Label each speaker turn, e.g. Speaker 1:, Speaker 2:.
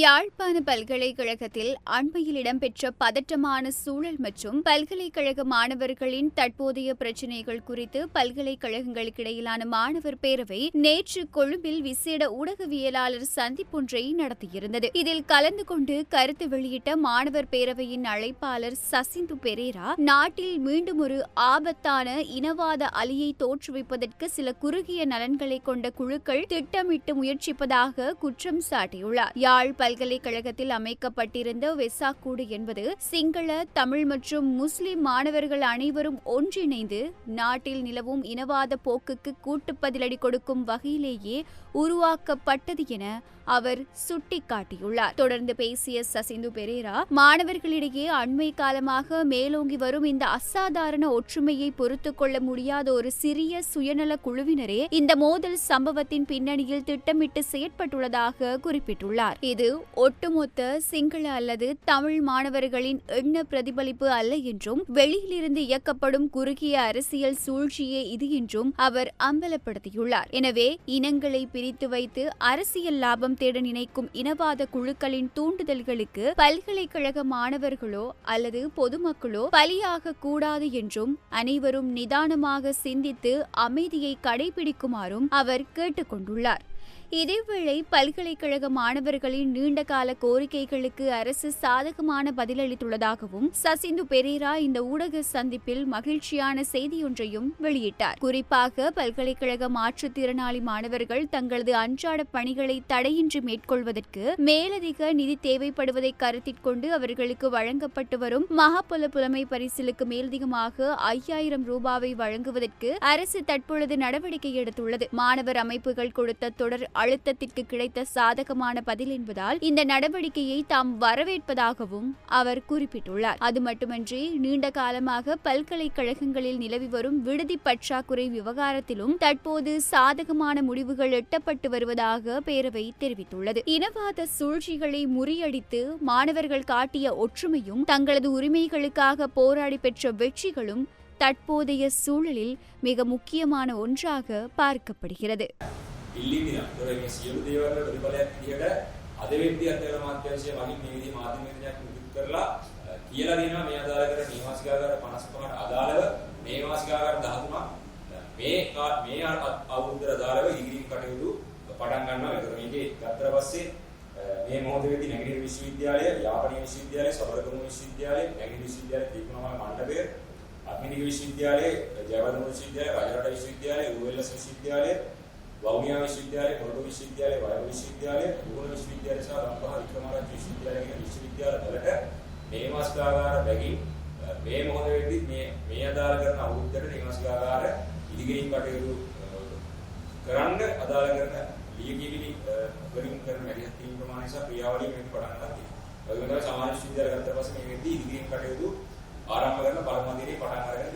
Speaker 1: யாழ்ப்பாண பல்கலைக்கழகத்தில் அண்மையில் இடம்பெற்ற பதற்றமான சூழல் மற்றும் பல்கலைக்கழக மாணவர்களின் தற்போதைய பிரச்சினைகள் குறித்து பல்கலைக்கழகங்களுக்கிடையிலான மாணவர் பேரவை நேற்று கொழும்பில் விசேட ஊடகவியலாளர் சந்திப்பொன்றை நடத்தியிருந்தது. இதில் கலந்து கொண்டு கருத்து வெளியிட்ட மாணவர் பேரவையின் அழைப்பாளர் சசிந்து பெரேரா, நாட்டில் மீண்டும் ஒரு ஆபத்தான இனவாத அலியை தோற்றுவிப்பதற்கு சில குறுகிய நலன்களை கொண்ட குழுக்கள் திட்டமிட்டு முயற்சிப்பதாக குற்றம் சாட்டியுள்ளார். யாழ் பல்கலைக்கழகத்தில் அமைக்கப்பட்டிருந்த வெசாக்கூடு என்பது சிங்கள, தமிழ் மற்றும் முஸ்லிம் மாணவர்கள் அனைவரும் ஒன்றிணைந்து நாட்டில் நிலவும் இனவாத போக்குக்கு கூட்டு பதிலடி கொடுக்கும் வகையிலேயே உருவாக்கப்பட்டது என அவர் சுட்டிக்காட்டியுள்ளார். தொடர்ந்து பேசிய சசிந்து பெரேரா, மாணவர்களிடையே அண்மை காலமாக மேலோங்கி வரும் இந்த அசாதாரண ஒற்றுமையை பொறுத்துக் கொள்ள முடியாத ஒரு சிறிய சுயநல குழுவினரே இந்த மோதல் சம்பவத்தின் பின்னணியில் திட்டமிட்டு செயற்பட்டுள்ளதாக குறிப்பிட்டுள்ளார். இது ஒட்டுமொத்த சிங்கள அல்லது தமிழ் மாணவர்களின் எண்ண பிரதிபலிப்பு அல்ல என்றும், வெளியிலிருந்து இயக்கப்படும் குறுகிய அரசியல் சூழ்ச்சியே இது என்றும் அவர் அம்பலப்படுத்தியுள்ளார். எனவே இனங்களை பிரித்து வைத்து அரசியல் லாபம் தேட நினைக்கும் இனவாத குழுக்களின் தூண்டுதல்களுக்கு பல்கலைக்கழக மாணவர்களோ அல்லது பொதுமக்களோ பலியாக கூடாது என்றும், அனைவரும் நிதானமாக சிந்தித்து அமைதியை கடைபிடிக்குமாறும் அவர் கேட்டுக் கொண்டுள்ளார். இதேவேளை பல்கலைக்கழக மாணவர்களின் நீண்டகால கோரிக்கைகளுக்கு அரசு சாதகமான பதிலளித்துள்ளதாகவும் சசிந்து பெரேரா இந்த ஊடக சந்திப்பில் மகிழ்ச்சியான செய்தியொன்றையும் வெளியிட்டார். குறிப்பாக பல்கலைக்கழக மாற்றுத்திறனாளி மாணவர்கள் தங்களது அன்றாட பணிகளை தடையின்றி மேற்கொள்வதற்கு மேலதிக நிதி தேவைப்படுவதை கருத்தில் கொண்டு அவர்களுக்கு வழங்கப்பட்டு வரும் மகாபல புலமை பரிசிலுக்கு மேலதிகமாக 5000 ரூபாவை வழங்குவதற்கு அரசு தற்பொழுது நடவடிக்கை எடுத்துள்ளது. மாணவர் அமைப்புகள் கொடுத்த தொடர் அழுத்தத்திற்கு கிடைத்த சாதகமான பதில் என்பதால் இந்த நடவடிக்கையை தாம் வரவேற்பதாகவும் அவர் குறிப்பிட்டுள்ளார். அது மட்டுமன்றி நீண்ட காலமாக பல்கலைக்கழகங்களில் நிலவி வரும் விடுதி பற்றாக்குறை விவகாரத்திலும் தற்போது சாதகமான முடிவுகள் எட்டப்பட்டு வருவதாக பேரவை தெரிவித்துள்ளது. இனவாத சூழ்ச்சிகளை முறியடித்து மாணவர்கள் காட்டிய ஒற்றுமையும் தங்களது உரிமைகளுக்காக போராடி பெற்ற வெற்றிகளும் தற்போதைய சூழலில் மிக முக்கியமான ஒன்றாக பார்க்கப்படுகிறது.
Speaker 2: ඉල්ලීමක් ඒකේ සියලු දේවල් වල ප්‍රතිඵලයක් විදිහට අද වෙද්දී අධ්‍යාපන අමාත්‍යාංශය මගින් මේ විදිහේ මාධ්‍යමයන්යක් නිකුත් කරලා කියලා දෙනවා මේ අදාළ කරන නිවාසිකාගාර 55කට අදාළව මේ නිවාසිකාගාර 13ක් මේ අවුරුද්දට අදාළව ඉදිරි කටයුතු පටන් ගන්නවා. ඒතර මේකේ ගත්තට පස්සේ මේ මොහොතේදී නැගෙනහිර විශ්වවිද්‍යාලය, යාපනීය විශ්වවිද්‍යාලය, සබරගමු විශ්වවිද්‍යාලය, නැගෙනහිර විශ්වවිද්‍යාලය, ත්‍රිකුණාමල මණ්ඩපය, අග්නිදික විශ්වවිද්‍යාලය, ජයවර්ධන විශ්වවිද්‍යාලය, රාජරට විශ්වවිද්‍යාලය, ULS විශ්වවිද්‍යාලය, වවුනියා විශ්වවිද්‍යාලය, කොළඹ විශ්වවිද්‍යාලය, වයඹ විශ්වවිද්‍යාලය, ගුණ විශ්වවිද්‍යාලය සහ රම්පහ වික්‍රමරාජ විශ්වවිද්‍යාලය කියන විශ්වවිද්‍යාල වලට මේ නිවාසිකාගාර බැගින් මේ මොහොතේදී මේ අදාළ කරන අවුරුද්දට නිවාසිකාගාර ඉදිරියෙන් කටයුතු කරන්න අදාළ කරන ලියකියවිලි වලින් කරන වැඩි තීම් ප්‍රමාණය සහ ක්‍රියාවලිය මේක පටන් ගන්නවා. ඒ වගේම සමාජ විශ්වවිද්‍යාල ගත්ත පස්සේ මේ වෙද්දී ඉදිරියෙන් කටයුතු ආරම්භ කරන පළමු දිනේ පටන් අරගෙන